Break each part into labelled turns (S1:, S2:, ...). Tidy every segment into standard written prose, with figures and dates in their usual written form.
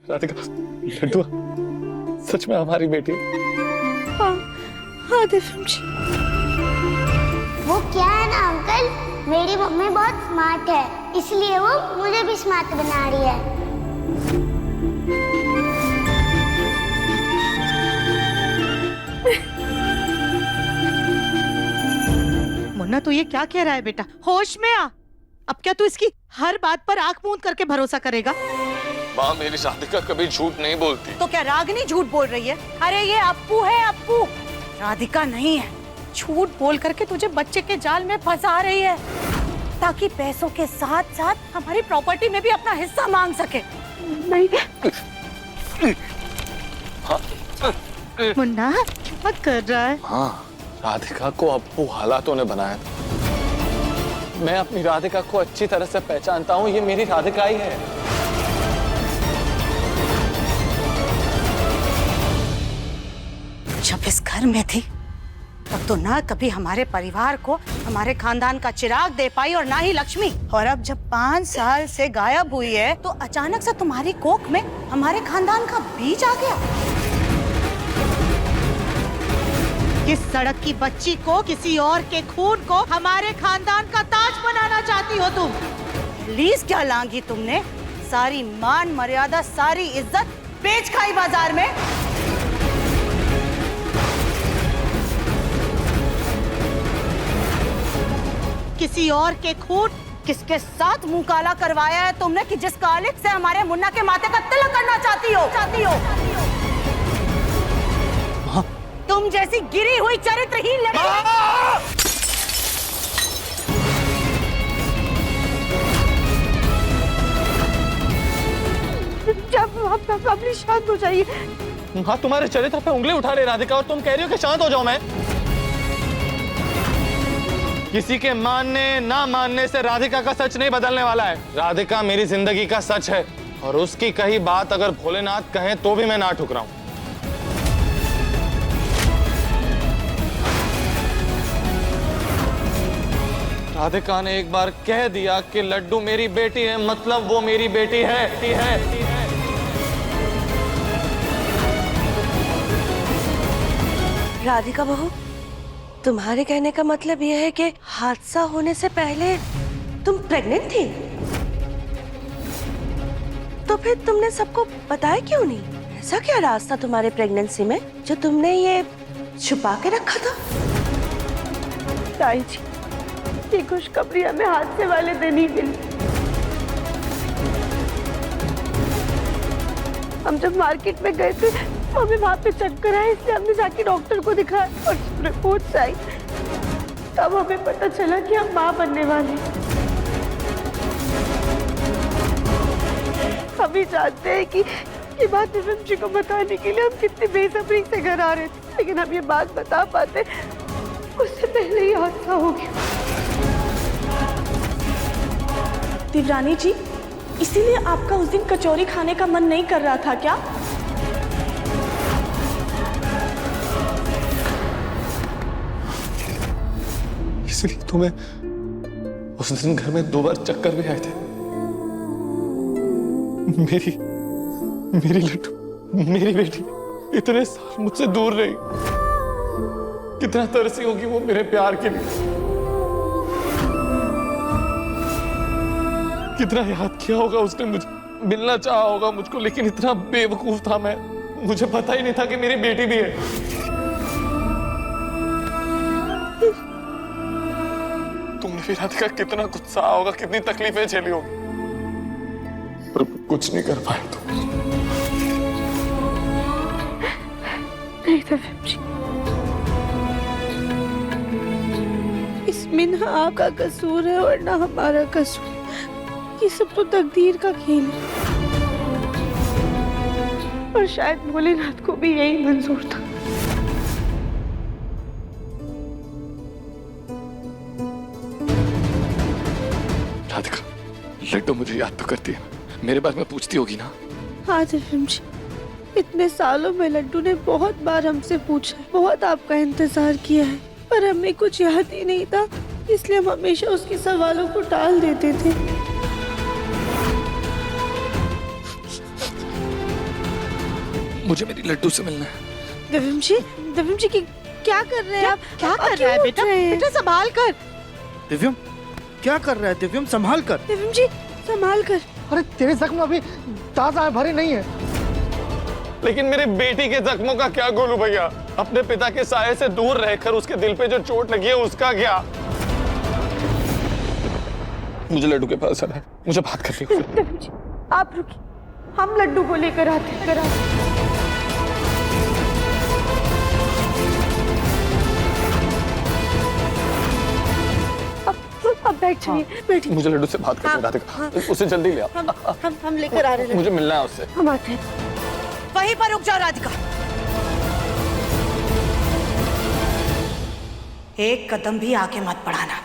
S1: राधिका, लड्डू सच में हमारी बेटी है?
S2: हाँ हाँ दिव्यम जी।
S3: वो क्या है ना अंकल, मेरी मम्मी बहुत स्मार्ट है, इसलिए वो मुझे भी स्मार्ट बना रही है।
S2: मुन्ना तू ये क्या कह रहा है बेटा? होश में आ। अब क्या तू इसकी हर बात पर आंख मूंद करके भरोसा करेगा?
S1: माँ, मेरी राधिका कभी झूठ नहीं बोलती।
S2: तो क्या रागिनी झूठ बोल रही है? अरे ये अप्पू है, अप्पू, राधिका नहीं है। झूठ बोल करके तुझे बच्चे के जाल में फंसा रही है ताकि पैसों के साथ साथ हमारी प्रॉपर्टी में भी अपना हिस्सा मांग सके। नहीं मुन्ना क्या कर रहा है?
S1: हाँ, राधिका को अप्पू हालातों ने बनाया था। मैं अपनी राधिका को अच्छी तरह से पहचानता हूँ, ये मेरी राधिका ही है।
S2: जब इस घर में थी तब तो ना कभी हमारे परिवार को, हमारे खानदान का चिराग दे पाई और ना ही लक्ष्मी। और अब जब 5 साल से गायब हुई है तो अचानक से तुम्हारी कोख में हमारे खानदान का बीज आ गया। किस सड़क की बच्ची को, किसी और के खून को हमारे खानदान का ताज बनाना चाहती हो तुम? प्लीज क्या लांगी तुमने? सारी मान मर्यादा, सारी इज्जत बेच खाई बाजार में। किसी और के खून, किसके साथ मुंह काला करवाया है तुमने कि जिस कालिक से हमारे मुन्ना के माथे का तिलक करना चाहती हो? तुम जैसी गिरी हुई चरित्रहीन लड़की। जब अपनी शांत हो जाइए।
S1: हाँ, तुम्हारे चरित्र पे उंगली उठा रही राधिका और तुम कह रही हो कि शांत हो जाओ। मैं किसी के मानने ना मानने से राधिका का सच नहीं बदलने वाला है। राधिका मेरी जिंदगी का सच है और उसकी कही बात अगर भोलेनाथ कहें तो भी मैं ना ठुकराऊं। राधिका ने एक बार कह दिया कि लड्डू मेरी बेटी है, मतलब वो मेरी बेटी है।
S4: राधिका बहू, तुम्हारे कहने का मतलब यह है कि हादसा होने से पहले तुम प्रेग्नेंट थी? तो फिर तुमने सबको बताया क्यों नहीं? ऐसा क्या राज था तुम्हारे प्रेगनेंसी में जो तुमने ये छुपा के रखा था?
S5: ताई जी, ये खुशखबरी हमें हादसे वाले दिन ही मिली। हम जब मार्केट में गए थे हमें वहाँ पे चक्कर आए, इसलिए हमने जाके डॉक्टर को दिखाया और जब रिपोर्ट आई तब हमें पता चला कि हम माँ बनने वाले। हम भी जानते हैं कि ये बात दिव्यम जी को बताने के लिए हम कितनी बेसब्री से घर आ रहे थे, लेकिन हम ये बात बता पाते उससे पहले ही हादसा हो गया। दिव्यानी जी, इसीलिए आपका उस दिन कचौरी खाने का मन नहीं कर रहा था क्या?
S1: इसलिए तुम्हें उस दिन घर में 2 बार चक्कर भी आए थे। मेरी लड्डू, मेरी बेटी इतने साल मुझसे दूर रही, कितना तरसी होगी वो मेरे प्यार के लिए, कितना याद किया होगा उसने मुझे, मिलना चाहा होगा मुझको, लेकिन इतना बेवकूफ था मैं, मुझे पता ही नहीं था कि मेरी बेटी भी है। तुमने भी राधिका कितना गुस्सा होगा, कितनी तकलीफें झेली होगी, पर कुछ नहीं कर पाए तुम।
S5: नहीं दिव्यम जी, इसमें ना आपका कसूर है और ना हमारा कसूर। ये सब तो तकदीर का खेल है और शायद भोलेनाथ को भी यही मंजूर था।
S1: राधिका, लड्डू मुझे याद तो करती है, मेरे बारे में पूछती होगी ना?
S5: हाँ दिव्यम जी, इतने सालों में लड्डू ने बहुत बार हमसे पूछा है, बहुत आपका इंतजार किया है, पर हमें कुछ याद ही नहीं था इसलिए हम हमेशा उसके सवालों को टाल देते थे।
S6: मुझे मेरी लड्डू से मिलना है।
S5: दिव्यम जी क्या कर रहे हैं आप?
S2: क्या कर रहा है बेटा? बेटा संभाल कर।
S7: दिव्यम क्या कर रहा है? दिव्यम संभाल कर।
S5: दिव्यम जी संभाल कर।
S7: अरे तेरे जख्म अभी ताजा भरे नहीं है।
S1: लेकिन मेरी बेटी के जख्मों का क्या गोलू भैया? अपने पिता के साये से दूर रहकर उसके दिल पे जो चोट लगी है उसका क्या?
S6: मुझे लड्डू के पास जाना है, मुझे बात करनी है।
S5: दिव्यम जी आप रुकिए, हम लड्डू को लेकर आते हैं। अब बैठ जाइए, बैठिए।
S6: मुझे लड्डू से बात करनी है राधिका, उसे जल्दी ले आओ।
S5: हम लेकर आ रहे हैं।
S6: मुझे मिलना है उससे।
S5: हम आते हैं।
S2: वहीं पर रुक जाओ राधिका। एक कदम भी आगे मत बढ़ाना।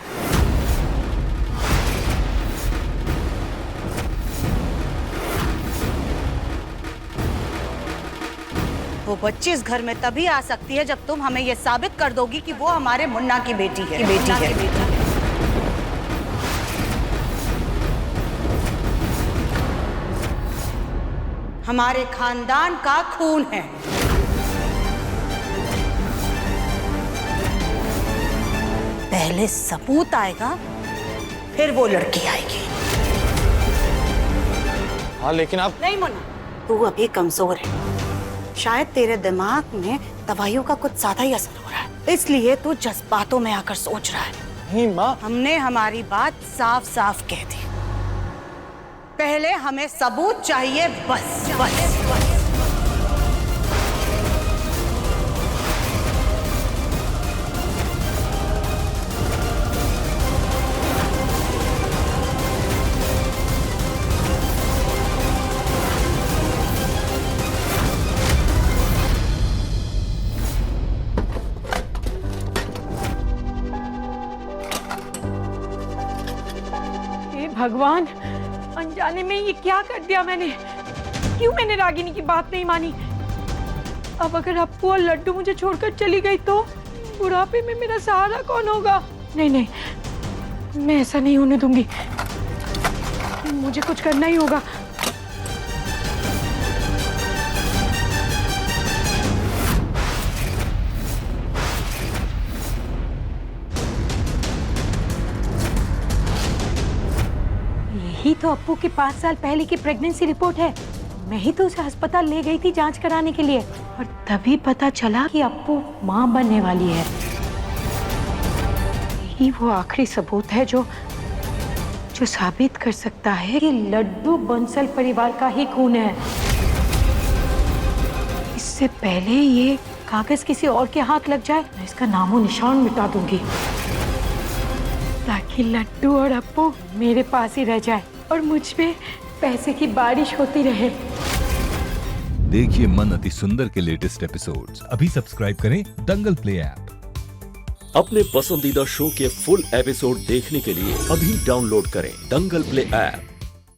S2: वो बच्ची इस घर में तभी आ सकती है जब तुम हमें ये साबित कर दोगी कि वो हमारे मुन्ना की बेटी है। हमारे खानदान का खून है। पहले सबूत आएगा, फिर वो लड़की आएगी।
S1: हाँ लेकिन आप
S2: नहीं मुन्ना, तू अभी कमजोर है। शायद तेरे दिमाग में दवाइयों का कुछ ज्यादा ही असर हो रहा है, इसलिए तू जज्बातों में आकर सोच रहा है।
S1: नहीं माँ,
S2: हमने हमारी बात साफ साफ कह दी। पहले हमें सबूत चाहिए, बस बस।
S5: हे भगवान, अनजाने में ये क्या कर दिया मैंने? क्यों मैंने रागिनी की बात नहीं मानी? अब अगर अप्पू और लड्डू मुझे छोड़कर चली गई तो बुढ़ापे में मेरा सहारा कौन होगा? नहीं नहीं, मैं ऐसा नहीं होने दूंगी। मुझे कुछ करना ही होगा। यही तो अप्पू की 5 साल पहले की प्रेगनेंसी रिपोर्ट है। मैं ही तो उसे अस्पताल ले गई थी जांच कराने के लिए, और तभी पता चला कि अप्पू मां बनने वाली है। यही वो आखिरी सबूत है जो साबित कर सकता है कि लड्डू बंसल परिवार का ही खून है। इससे पहले ये कागज किसी और के हाथ लग जाए, मैं इसका नामो निशान मिटा दूंगी, ताकि लड्डू और अप्पू मेरे पास ही रह जाए और मुझ पे पैसे की बारिश होती रहे।
S8: देखिए मन अति सुंदर के लेटेस्ट एपिसोड्स अभी सब्सक्राइब करें दंगल प्ले ऐप।
S9: अपने पसंदीदा शो के फुल एपिसोड देखने के लिए अभी डाउनलोड करें दंगल प्ले ऐप।